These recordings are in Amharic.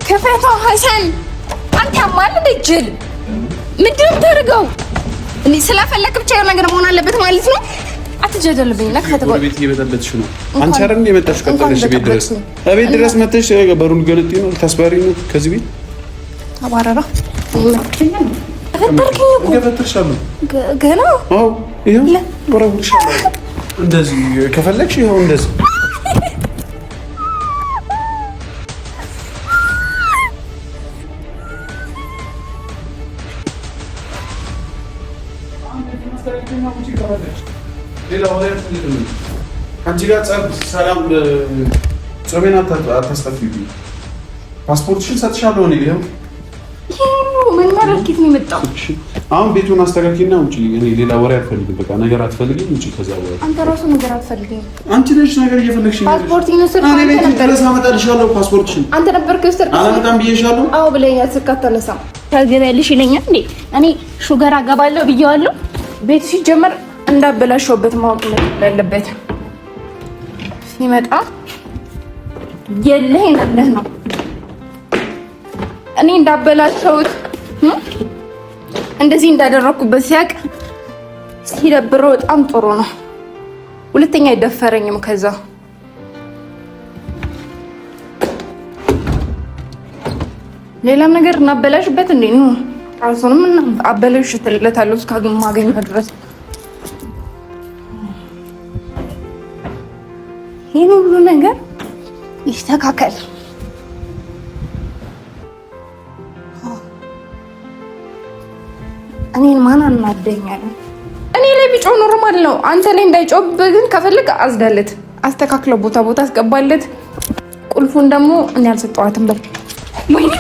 كفاية حسن أنت عمال تجل مدرب ترجو إني سلافة لك بتشير نقدر مونا اللي بتمالسنا أتجادل بينك فتقول بيتي بدلت شنو أنت شارني متى شكلتش بيت درس أبي درس متى شيء برون قلتين والتصبرين كذبي أبارة كفتر شلون قنا إيه لا برا شلون اندزي كفلك شيء هو اندزي ሌላ ወሬ አትፈልግም አንቺ ጋር ሰላም ጾሜና አታስጠፊኝ ፓስፖርትሽን ሰጥሻለሁ እኔ ይሄው ምን ማረክት ነው የመጣው አሁን ቤቱን አስተካክልና ውጪ እኔ ሌላ ወሬ አትፈልግም በቃ ነገር አትፈልግም ውጪ ከዛ ወሬ አንተ ራሱ ነገር አትፈልግም አንቺ ነሽ ነገር እየፈለግሽ ነው ፓስፖርት ይነስር አንተ ቤት ድረስ አመጣልሻለሁ ፓስፖርትሽን አንተ ነበርክ ወስተር አላመጣም ብዬሻለሁ አዎ ብለኛ ተስካተነሳ ታገበልሽ ይለኛል እንዴ እኔ ሹገር አገባለሁ ብዬዋለሁ ቤት ሲጀመር እንዳበላሽበት ማወቅ ያለበት ሲመጣ የለህን አለህ ነው እኔ እንዳበላሽሁት እንደዚህ እንዳደረኩበት ሲያቅ ሲደብረው በጣም ጥሩ ነው ሁለተኛ አይደፈረኝም ከዛ ሌላም ነገር እናበላሽበት እንዴ ነው ራሱንም አበላሽተለታለሁ እስካገኘው ድረስ ይሄን ሁሉ ነገር ይስተካከል እኔን ማን አናደኛል እኔ ላይ ቢጮህ ኖርማል ነው አንተ ላይ እንዳይጮህብህ ግን ከፈልክ አዝዳለት አስተካክለው ቦታ አስገባለት ቁልፉን ደግሞ እኔ አልሰጠዋትም በል ወይኔ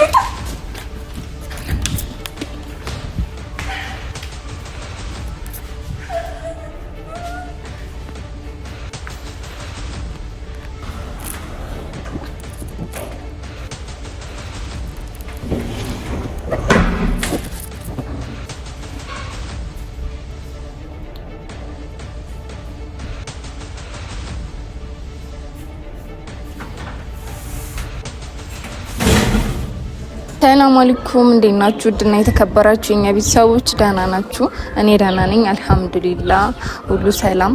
ሰላም አለይኩም እንዴት ናችሁ? ድና የተከበራችሁ የኛ ቤተሰቦች ደህና ናችሁ? እኔ ደህና ነኝ አልহামዱሊላህ ሁሉ ሰላም።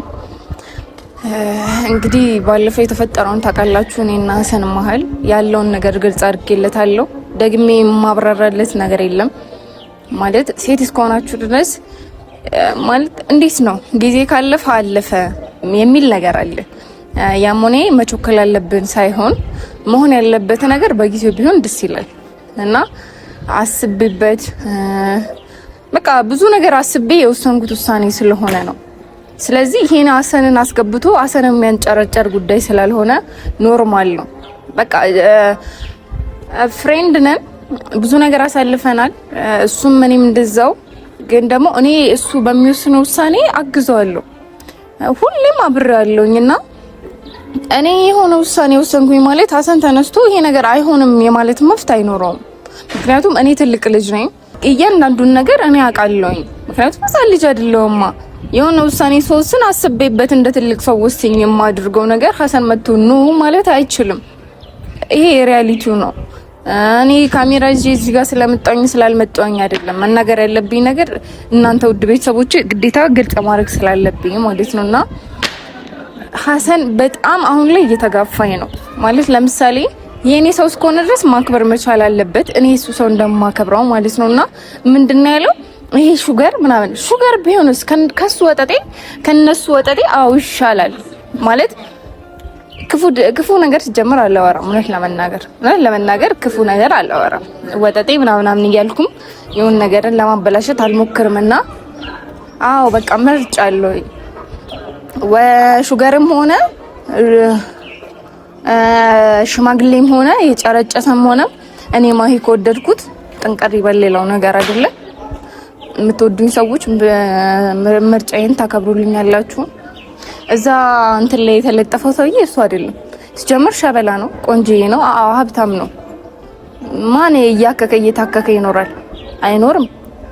እንግዲህ ባለፈው የተፈጠረውን ታውቃላችሁ። እኔና ሀሰን መሀል ያለውን ነገር ግልጽ አድርጌለታለሁ። ደግሜ የማብራራለት ነገር የለም። ማለት ሴት እስከሆናችሁ ድረስ ማለት እንዴት ነው ጊዜ ካለፈ አለፈ የሚል ነገር አለ። ያሞኔ መቾከል ያለብን ሳይሆን መሆን ያለበት ነገር በጊዜው ቢሆን ደስ ይላል። እና አስብበት በቃ ብዙ ነገር አስቤ የወሰንኩት ውሳኔ ስለሆነ ነው። ስለዚህ ይሄን ሀሰንን አስገብቶ ሀሰንን የሚያንጨረጨር ጉዳይ ስላልሆነ ኖርማል ነው። በቃ ፍሬንድ ነን፣ ብዙ ነገር አሳልፈናል። እሱም እኔም እንደዛው። ግን ደግሞ እኔ እሱ በሚወስነው ውሳኔ አግዘዋለሁ፣ ሁሌም አብሬያለሁኝና እኔ የሆነ ውሳኔ ወሰንኩኝ ማለት ሀሰን ተነስቶ ይሄ ነገር አይሆንም የማለት መፍት አይኖረውም። ምክንያቱም እኔ ትልቅ ልጅ ነኝ፣ እያንዳንዱን ነገር እኔ አውቃለሁኝ። ምክንያቱም ህፃን ልጅ አይደለሁማ። የሆነ ውሳኔ ስወስን አስቤበት እንደ ትልቅ ሰው ወስኜ የማድርገው ነገር ሀሰን መጥቶ ኑ ማለት አይችልም። ይሄ ሪያሊቲው ነው። እኔ ካሜራ ይዤ እዚህ ጋር ስለመጣሁኝ ስላልመጣሁኝ አይደለም መናገር ያለብኝ ነገር እናንተ ውድ ቤተሰቦች ግዴታ ግልጽ ማድረግ ስላለብኝ ማለት ነውና ሀሰን በጣም አሁን ላይ እየተጋፋኝ ነው ማለት ለምሳሌ የኔ ሰው እስከሆነ ድረስ ማክበር መቻል አለበት እኔ እሱ ሰው እንደማከብረው ማለት ነውና ምንድነው ያለው ይሄ ሹገር ምናምን ሹገር ቢሆንስ ከሱ ወጠጤ ከነሱ ወጠጤ አው ይሻላል ማለት ክፉ ነገር ሲጀምር አላወራም እውነት ለመናገር ክፉ ነገር አላወራም ወጠጤ ምናምን እያልኩም የሆነ ነገርን ለማበላሸት አልሞክርምና አው በቃ መርጫለሁ ወሹገርም ሆነ ሽማግሌም ሆነ የጨረጨሰም ሆነ እኔ ማሂ ከወደድኩት ጥንቀር ይበሌላው ነገር አይደለ የምትወዱኝ ሰዎች ምርጫዬን ታከብሩልኛላችሁ እዛ እንትን ላይ የተለጠፈው ሰውዬ እሱ አይደለም ሲጀምር ሸበላ ነው ቆንጆዬ ነው ሀብታም ነው ማን እያከከ እየታከከ ይኖራል አይኖርም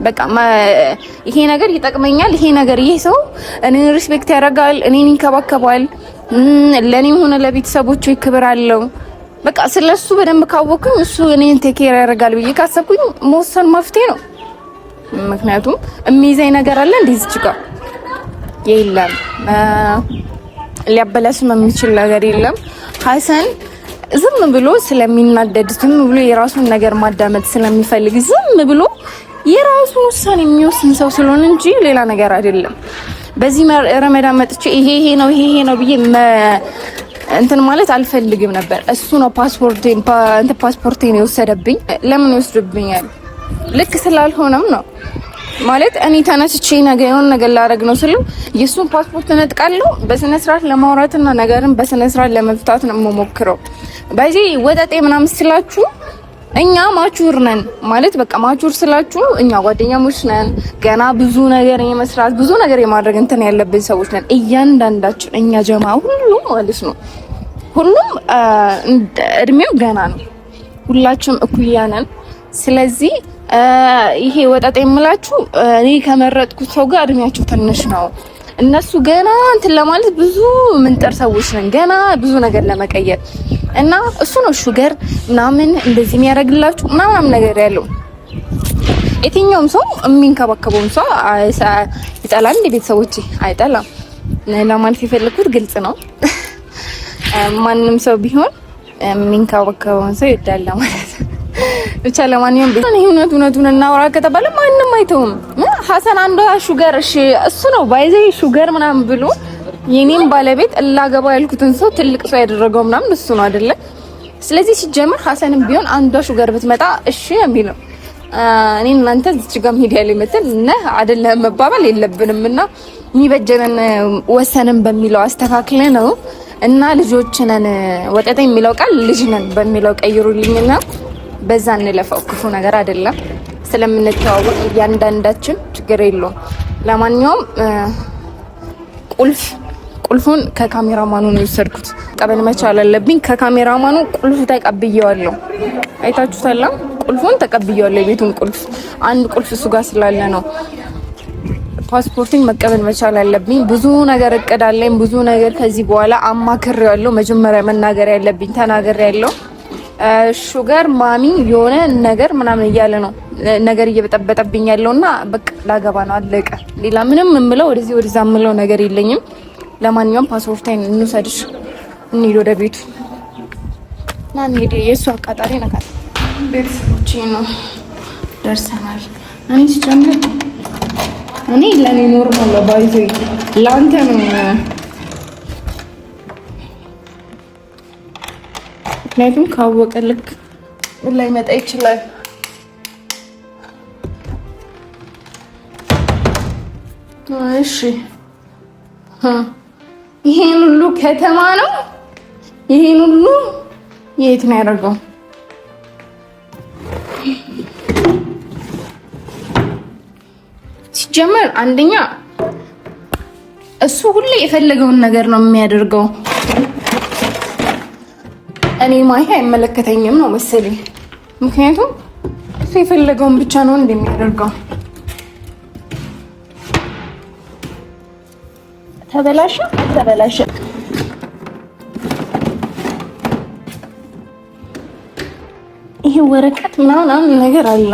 በቃ ይሄ ነገር ይጠቅመኛል ይሄ ነገር ይሄ ሰው እኔን ሪስፔክት ያደርጋል እኔን ይንከባከባል ለኔም ሆነ ለቤተሰቦቹ ክብር አለው በቃ ስለሱ በደንብ ካወቅኩኝ እሱ እኔን ቴኬር ያደርጋል ብዬ ካሰብኩኝ መወሰን መፍትሄ ነው። ምክንያቱም የሚይዘኝ ነገር አለ እንደዚህ ጋር የለም፣ ሊያበላሽም የሚችል ነገር የለም። ሀሰን ዝም ብሎ ስለሚናደድ ዝም ብሎ የራሱን ነገር ማዳመጥ ስለሚፈልግ ዝም ብሎ የራሱን ውሳኔ የሚወስን ሰው ስለሆነ እንጂ ሌላ ነገር አይደለም። በዚህ ረመዳን መጥቼ ይሄ ነው ብዬ እንትን ማለት አልፈልግም ነበር። እሱ ነው ፓስፖርቴን የወሰደብኝ። ለምን ይወስድብኛል? ልክ ስላልሆነም ነው ማለት እኔ ተነስቼ ነገ የሆነ ነገር ላደርግ ነው ስለው የሱን ፓስፖርት ነጥቃለሁ። በስነ ስርዓት ለማውራትና ነገርን በስነ ስርዓት ለመፍታት ነው የምሞክረው። በዚህ ወጠጤ ምናምን ስላችሁ እኛ ማቹር ነን ማለት በቃ ማቹር ስላችሁ እኛ ጓደኛሞች ነን። ገና ብዙ ነገር የመስራት ብዙ ነገር የማድረግ እንትን ያለብን ሰዎች ነን እያንዳንዳችን። እኛ ጀማ ሁሉም ማለት ነው ሁሉም እድሜው ገና ነው። ሁላችንም እኩያ ነን። ስለዚህ ይሄ ወጣት የምላችሁ እኔ ከመረጥኩት ሰው ጋር እድሜያቸው ትንሽ ነው። እነሱ ገና እንትን ለማለት ብዙ ምንጠር ሰዎች ነን፣ ገና ብዙ ነገር ለመቀየር እና እሱ ነው ሹገር ምናምን እንደዚህ የሚያደርግላችሁ ምናምን ነገር ያለው። የትኛውም ሰው የሚንከባከበውን ሰው ይጠላል እንደ ቤተሰቦቼ አይጠላም ለማለት የፈለኩት ግልጽ ነው። ማንም ሰው ቢሆን የሚንከባከበውን ሰው ይወዳል ማለት ብቻ። ለማንኛውም ቢሆን እውነቱን እናውራ ከተባለ ማንም አይተውም። ሀሰን አንዷ ሹገር እሺ እሱ ነው ባይዘ ሹገር ምናምን ብሎ የኔም ባለቤት እላገባ ያልኩትን ሰው ትልቅ ሰው ያደረገው ምናምን እሱ ነው አይደለ? ስለዚህ ሲጀምር ሀሰንም ቢሆን አንዷ ሹገር ብትመጣ እሺ የሚለው እኔ እናንተ እዚህ ጋር ሚዲያ ላይ መተን ነህ አይደለም መባባል የለብንም እና የሚበጀነን ወሰንም በሚለው አስተካክለ ነው እና ልጆች ነን ወጣት የሚለው ቃል ልጅ ነን በሚለው ቀይሩልኝና በዛ እንለፈው። ክፉ ነገር አይደለም ስለምንተዋወቅ እያንዳንዳችን ችግር የለውም። ለማንኛውም ቁልፉን ከካሜራማኑ ነው የወሰድኩት። ቀበል መቻል አለብኝ። ከካሜራማኑ ቁልፍ ተቀብዬዋለሁ። አይታችሁታል። ቁልፉን ተቀብዬዋለሁ። የቤቱን ቁልፍ አንድ ቁልፍ እሱ ጋር ስላለ ነው ፓስፖርቲን መቀበል መቻል አለብኝ። ብዙ ነገር እቅዳለኝ። ብዙ ነገር ከዚህ በኋላ አማክሬዋለሁ። መጀመሪያ መናገር ያለብኝ ተናግሬያለሁ። ሹገር ማሚ የሆነ ነገር ምናምን እያለ ነው ነገር እየበጠበጠብኝ ያለውና በቃ ላገባ ነው አለቀ። ሌላ ምንም የምለው ወደዛ የምለው ነገር የለኝም። ለማንኛውም ፓስፖርታይን እንውሰድሽ እንሂድ ወደ ቤቱ እና እንሂድ። የእሱ አቃጣሪ ነገር ቤተሰቦቼ ነው ደርሰናል። እኔ ሲጀምር እኔ ለኔ ኖርማል ነው ባይዞ ለአንተ ነው ምክንያቱም ካወቀ ልክ ላይ መጣ ይችላል። እሺ ይሄን ሁሉ ከተማ ነው ይሄን ሁሉ የት ነው ያደረገው? ሲጀመር አንደኛ እሱ ሁሌ የፈለገውን ነገር ነው የሚያደርገው። እኔ ማይ አይመለከተኝም ነው መሰለኝ። ምክንያቱም እሱ የፈለገውን ብቻ ነው እንደሚያደርገው። ተበላሸ ይሄ ወረቀት ምናምን ነገር አለ።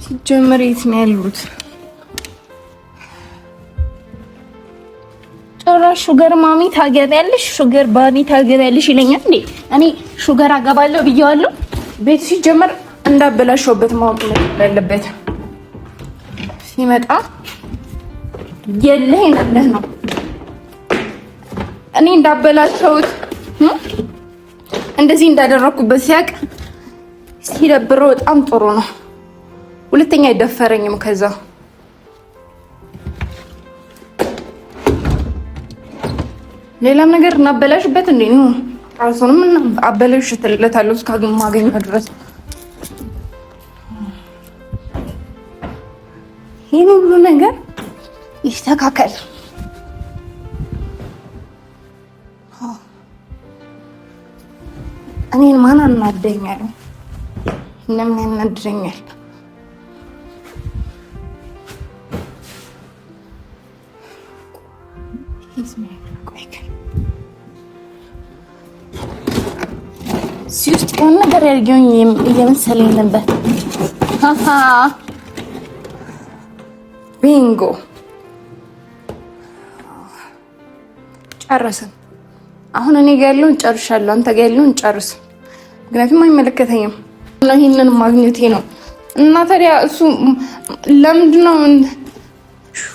ሲጀመር የት ነው ያሉት? ጭራሽ ሹገር ማሚ ታገቢያለሽ፣ ሹገር ባቢ ታገቢያለሽ ይለኛል እንዴ? እኔ ሹገር አገባለሁ ብየዋለሁ። ቤት ሲጀመር እንዳበላሸውበት ማወቅ ያለበት ሲመጣ የለህ ነው። እኔ እንዳበላሸውት እንደዚህ እንዳደረኩበት ሲያቅ ሲደብረው በጣም ጥሩ ነው። ሁለተኛ አይደፈረኝም። ከዛ ሌላም ነገር እናበላሽበት እንዴ ነው። ራሱንም አበላሽለታለሁ እስካገኘው ድረስ። ይሄን ሁሉ ነገር ይስተካከል። እኔን ማን አናደኛል? ለምን ያናድረኛል? የሆነ ነገር ያርገኝ እየመሰለኝ ነበር። ቢንጎ ጨረስን። አሁን እኔ ጋር ያለውን ጨርሻለሁ፣ አንተ ጋር ያለውን ጨርስ። ምክንያቱም አይመለከተኝም። ይሄንን ማግኘቴ ነው እና ታዲያ እሱ ለምንድን ነው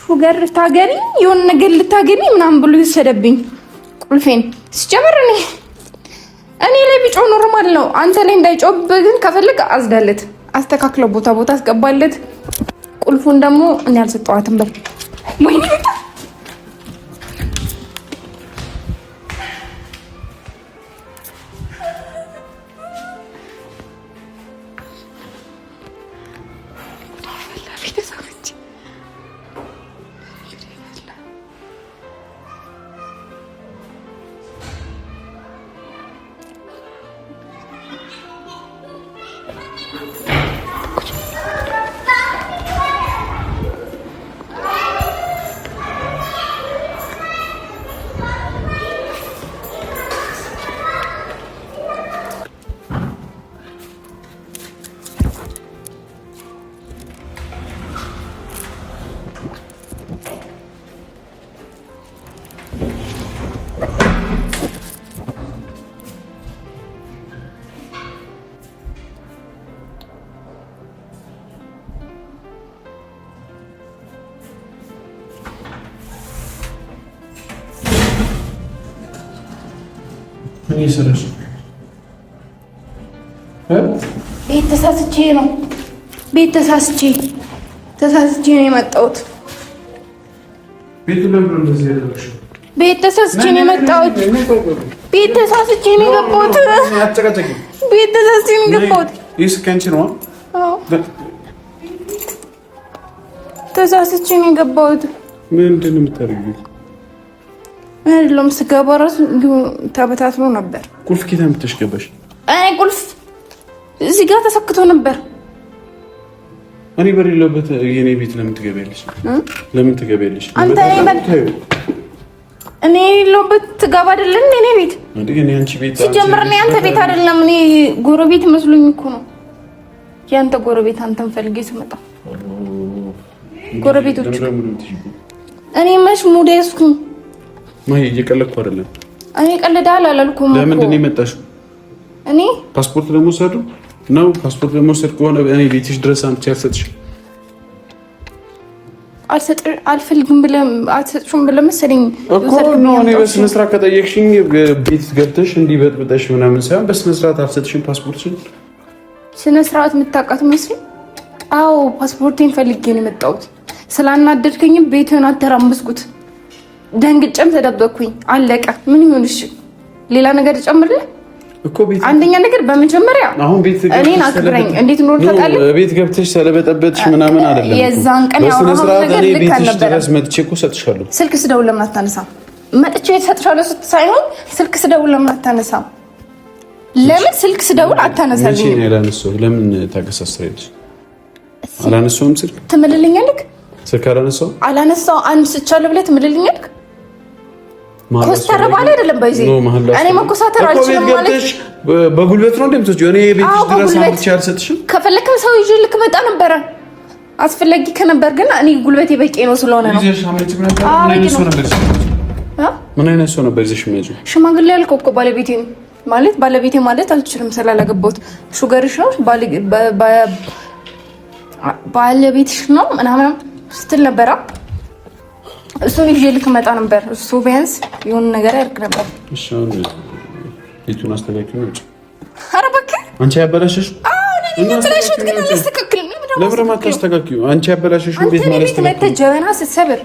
ሹገር ታገሪ የሆነ ነገር ልታገቢ ምናምን ብሎ ይሰደብኝ ቁልፌን ሲጀምር እኔ ላይ ቢጮህ ኖርማል ነው። አንተ ላይ እንዳይጮህብህ ግን ከፈለግ አዝዳለት አስተካክለው ቦታ አስገባለት። ቁልፉን ደግሞ እኔ አልሰጠዋትም። በል ወይኔ ይሰረሽ ቤት ተሳስቼ ነው የመጣሁት። ቤቱ ለምን እንደዚህ ያደረግሽ? ቤት ተሳስቼ ነው የመጣሁት። ቤት ተሳስቼ ነው የገባሁት። ቤት ተሳስቼ ነው የገባሁት። ይሄስ ከአንቺ ነው? አዎ ተሳስቼ ነው የገባሁት። ምንድን ነው የምታደርጊው? አይደለም ስገባ እራሱ ተበታትኖ ነበር። ቁልፍ ኬታ ምትሽ ገባሽ? እኔ ቁልፍ እዚህ ጋር ተሰክቶ ነበር። እኔ በሌለበት የኔ ቤት ለምን ትገቢያለሽ? ለምን ትገቢያለሽ? አንተ እኔ የሌለበት ትገባ አይደለም እኔ ቤት እንዴ? እኔ አንቺ ቤት ሲጀምር እኔ አንተ ቤት አይደለም እኔ ጎረቤት መስሎኝ እኮ ነው። ያንተ ጎረቤት አንተን ፈልጌ ስመጣ ጎረቤቶች እኔ መች ሙድ ያዝኩኝ። ማይ እየቀለድኩ አይደለም። እኔ ቀልዳል አላልኩም። ለምንድን ነው የመጣሽው? እኔ ፓስፖርት ለመውሰድ ነው። ፓስፖርት ለመውሰድ ከሆነ እኔ ቤትሽ ድረስ አንቺ አልሰጥሽም። አልፈልግም ብለህ አትሰጥሽም ብለህ መሰለኝ እኮ ነው። እኔ በስነ ስርዓት ከጠየቅሽኝ ቤት ገብተሽ እንዲበጥብጠሽ ምናምን ሳይሆን በስነ ስርዓት አልሰጥሽም ፓስፖርትሽን። ስነ ስርዓት የምታውቃት መስሎኝ? አዎ ፓስፖርቴን ፈልጌ ነው የመጣሁት። ስላናደድከኝም ቤትህን አተራመስኩት። ደንግጬም ተደበቅኩኝ። አለቀ። ምን ይሁን? እሺ ሌላ ነገር ጨምርልህ እኮ ቤት አንደኛ ነገር በመጀመሪያ አሁን ቤት እኔን አክብረኝ። እንዴት ኖር ታውቃለህ? ቤት ገብተሽ ስለበጠበጥሽ ምናምን አይደለም። የዛን ቀን ያወራው ነገር ልክ አልነበረም። ድረስ መጥቼ እኮ ሰጥሻለሁ። ስልክ ስደውል ለምን አታነሳም? መጥቼ ሰጥሻለሁ ሳይሆን ስልክ ስደውል ለምን አታነሳም? ለምን ስልክ ስደውል አታነሳልኝ? እሺ ያላነሳው ለምን ታገሳስሪያለሽ? አላነሳውም ስልክ ትምልልኛለህ? ስልክ አላነሳው አንስቻለሁ ብለህ ትምልልኛለህ? ኮስተር ባለ አይደለም ባይዚ እኔ መኮሳተር አልችልም ማለት በጉልበት ነው እንደምትወጪው። እኔ ቤትሽ ድረስ አምጥቼ አልሰጥሽም። ከፈለክም ሰው ይዤ ልክ መጣ ነበረ አስፈላጊ ከነበር ግን እኔ ጉልበቴ በቂ ነው ስለሆነ ነው። ምን አይነት ሰው ነበር ይዘሽ የሚያዙ? ሽማግሌ ያልከው እኮ ባለቤቴ ማለት አልችልም ስላላገባሁት ሹገርሽ ነው ባለቤትሽ ነው ምናምን ስትል ነበረ። እሱን ይዤ ልክ መጣ ነበር። እሱ ቢያንስ የሆነ ነገር ያርግ ነበር። እሺ አሁን ቤቱን አስተካክል ነው። ኧረ እባክህ አንቺ ያበላሽሽ። እኔ ተላሽት ግን አላስተካክልም። ለምን ማታስተካክዩ? አንቺ ያበላሽሽ ቤት ማለት ነው። አንተ ጀበና ስትሰብር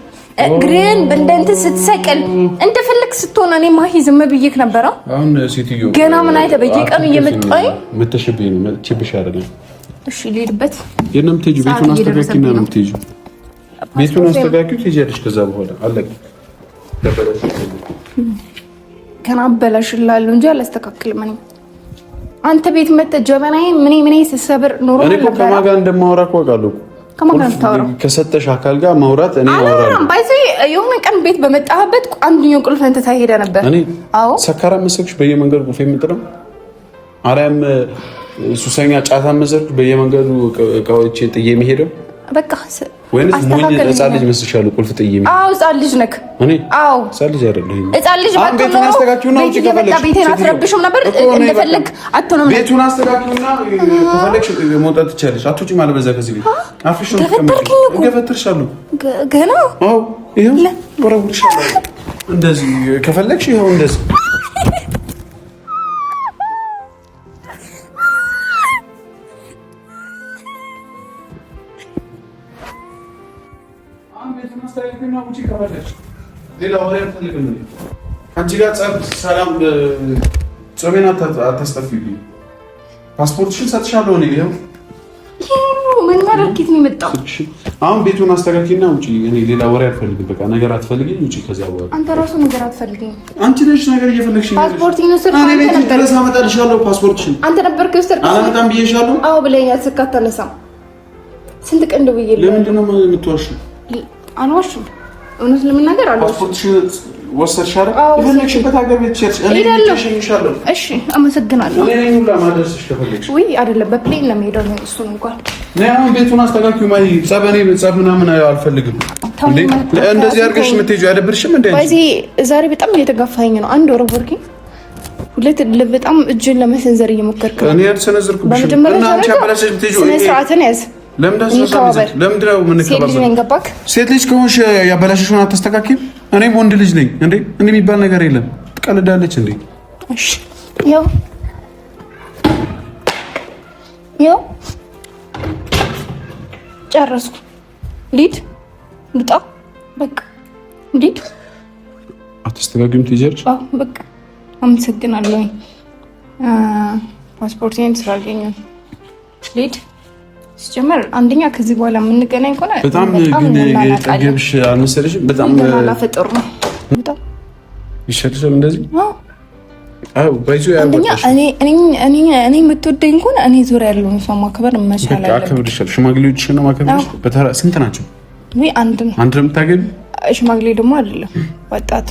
እግርን በእንደንት ስትሰቅል እንደፈለክ ስትሆን እኔ ማሂ ዝም ብዬሽ ነበረ። አሁን ሴትዮ ገና ምን አይተ በየቀኑ እየመጣኝ መተሽብኝ ነው መጥቼብሽ አይደለም። እሺ ልሄድበት የለም ትሄጂ ቤቱን አስተካክልና ነው የምትሄጂው። ቤቱን አስተካክዩ ትሄጃለሽ። ከዛ በኋላ አለቀ። ገና አበላሽላለሁ እንጂ አላስተካክልም። እኔ አንተ ቤት መጥተህ ጀበናዬ ምን ስትሰብር ኖሮ እኔ እኮ ከማን ጋር እንደማወራ እኮ አውቃለሁ። ከማን ጋር ታወራው? ከሰጠሽ አካል ጋር ማውራት እኔ አወራለሁ። ባይዚ የሆነ ቀን ቤት በመጣህበት አንዱኛው ቁልፍ አንተ ታሄደ ነበር። እኔ አዎ ሰካራ መሰክሽ በየመንገዱ ቁልፍ የምጥለው አረም ሱሰኛ ጫታ መዘርኩ በየመንገዱ እቃዎችን ጥዬ የሚሄደው በቃ ወይንስ ሞኝ ህፃን ልጅ መስልሻለሁ? ቁልፍ ጥዬ የሚሄድ አዎ፣ ህፃን ልጅ ነክ እኔ አዎ፣ ህፃን ልጅ አይደለሁም። ህፃን ልጅ ባክ ነው። ቤቱን አስተካክሉና ውጪ ከፈለግሽ ቤቴን አትረብሽም ነበር እንደፈለግ አትሆንም። ቤቱን አስተካክሉና ከፈለግሽ መውጣት ትችያለሽ። አትውጪ ማለት በዛ ከዚህ ቤት አፍሽ ነው ገፈትርሻለሁ ገና አዎ፣ ይሄው ወረውርሻለሁ። እንደዚህ ከፈለግሽ ይሄው እንደዚህ ሌላ ወሬ አልፈልግም። አንቺ ጋር ሰላም ጾሜን አታስጠፊብኝ። ፓስፖርትሽን ሰጥሻለሁ። እኔ ይኸው ምን ማድረግ ነው የመጣው? አሁን ቤቱን አስተካክልና ውጪ። እኔ ሌላ ወሬ አልፈልግም። በቃ ነገር አትፈልጊኝ፣ ውጪ። ከዚያ በኋላ አንተ ራሱ ነገር አትፈልጊኝ። አንቺ ነሽ ነገር እየፈለግሽ ነው። ፓስፖርትሽን ወሰድክ? እኔ ቤት ድረስ አመጣልሻለሁ። ፓስፖርትሽን አንተ ነበርክ የወሰድክ? አላመጣም ብዬሻለሁ። አዎ ብለኸኛል። ስልክ አታነሳም። ስንት ቀን ደውዬልህ። ለምንድን ነው የምትዋሺው? አልዋሽም። እውነት ለመናገር አልዋሽም። ፓስፖርትሽን ወሰድሽ አይደል? የፈለግሽበት ሀገር ቤት ቸርች እኔ እሸኝሻለሁ። እሺ አመሰግናለሁ። እኔ ሁላ ማድረስሽ ከፈለግሽ ወይ አይደለም፣ በፕሌን ነው የምሄደው ነው። እሱን እንኳን ነይ አሁን ቤቱን አስተካክዩ። ማይ ጸብ ምናምን አልፈልግም። እንደዚህ አድርገሽ የምትሄጂው አይደብርሽም እንዴ? በዚህ ዛሬ በጣም እየተጋፋኝ ነው። አንድ ወር ወርኪ ሁለት በጣም እጅን ለመሰንዘር እየሞከርክ ነው። እኔ አልሰነዘርኩብሽም። እና አንቺ አበላሽሽ የምትሄጂው ስነ ስርዓትን ያዝ። ለምንድነው የምንከባበረው? ሴት ልጅ ከሆንሽ ያበላሽሽውን አታስተካክይም? እኔም ወንድ ልጅ ነኝ እንዴ? እንዴ የሚባል ነገር የለም። ትቀልዳለች እንዴ? እሺ ያው ጨረስኩ። ሊድ ልጣ በቃ ሊድ አታስተካክይም? ትይዘርሽ? አዎ በቃ አመሰግናለሁ። ፓስፖርቴን ስላገኘሁ ሊድ ሲጀመር አንደኛ ከዚህ በኋላ የምንገናኝ ከሆነ በጣም ግን የጠገብሽ አልመሰለሽም? በጣም አላፈጠሩ ነው። በጣም ይሸልሻል እንደዚህ። አዎ ባይዞ አንደኛ እኔ የምትወደኝ ከሆነ እኔ ዙሪያ ያለውን ሰው ማክበር መቻል አለብኝ። አከብርሻለሁ። ሽማግሌዎችሽን ነው ማከብርሽ። በተራ ስንት ናቸው? ወይ አንድ ነው። አንድ ነው የምታገቢ? ሽማግሌ ደግሞ አይደለም ወጣት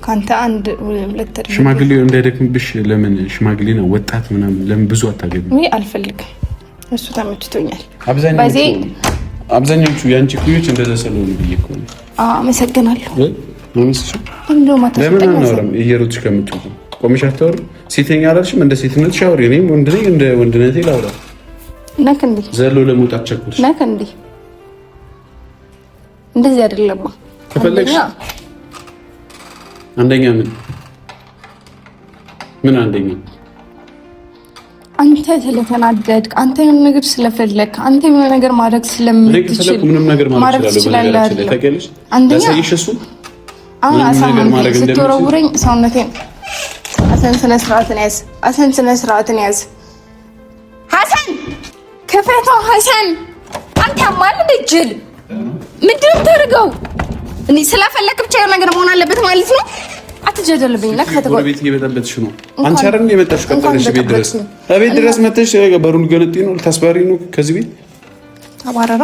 ካንተ አንድ ሁለት ተደረገ። ሽማግሌው እንዳይደክምብሽ ለምን ሽማግሌ ነው ወጣት ምናምን ለምን ብዙ አታገቢ? ወይ አልፈልግም። እሱ ተመችቶኛል። አብዛኞቹ የአንቺ ኩዮች እንደዛ ስለሆኑ ብዬ እኮ ነው። አመሰግናለሁ። ለምን አናወራም? እየሮጥሽ ከምትወጡ ቆመሽ አታወሪም? ሴተኛ አላልሽም? እንደ ሴትነትሽ አውሪ። እኔም ወንድ ነኝ፣ እንደ ወንድነቴ ላውራ። ነክ እንዴ ዘሎ ለመውጣት ቸኩልሽ። ነክ እንዴ እንደዚህ አይደለም። ከፈለግሽ አንደኛ ምን አንደኛ አንተ ስለተናደድክ፣ አንተ የሆነ ነገር ስለፈለክ፣ አንተ የሆነ ነገር ማድረግ ስለምትችል ምንም ነገር ማድረግ ትችላለህ። አንደኛ አሁን አሳማኝ ስትወረውረኝ ሰውነቴን አሰን ስነ ስርዓትን ያዝ። ሀሰን ክፈቷ። ሀሰን አንተ ማን ልጅል ምንድን ነው የምታደርገው? እኔ ስለፈለክ ብቻ የሆነ ነገር መሆን አለበት ማለት ነው። አትጀደልብኝ። ነክ ከተቆ ቤት እየበጠበጥሽ ነው። አንቺ አይደል የመጣሽ ቀጠለሽ ቤት ድረስ መተሽ በሩን ገለጤ ነው ልታስባሪ ነው ከዚህ ቤት አባራራ